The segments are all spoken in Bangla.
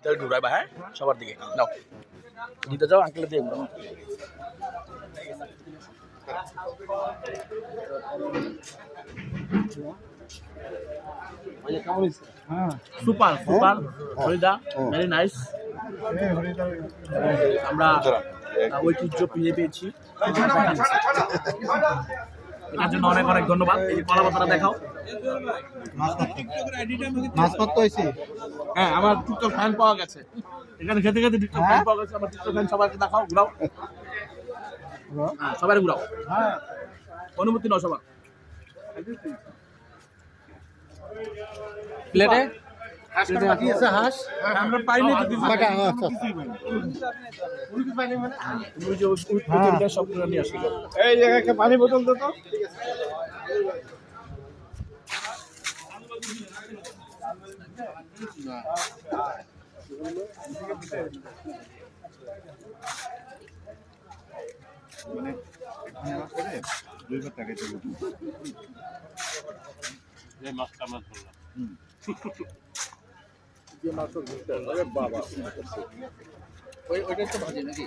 তেল ঘুরাইবা, হ্যাঁ সবার দিকে নাও দিতে যাও আঙ্কেলে দিয়ে ঘুরাও। সুপার সুপার হরিদা, ভেরি নাইস। আমরা ঐতিহ্য ফিরে পেয়েছি, এটার জন্য অনেক অনেক ধন্যবাদ। এই কলা পাতাটা দেখাও। হ্যাঁ, আমার টিকটক ফ্যান পাওয়া গেছে এখানে, খেতে খেতে টিকটক ফ্যান পাওয়া গেছে। আমার টিকটক ফ্যান সবাইকে দেখাও, ঘুরাও, সবাই ঘুরাও, অনুমতি নাও সবার। প্লেটে আমরা পাইনি সব নিয়ে আসি। এই জায়গায় পানি বোতল তো বাবা ওইটাই তো ভাজি নাকি?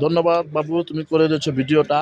ধন্যবাদ বাবু, তুমি করে দিচ্ছ ভিডিওটা।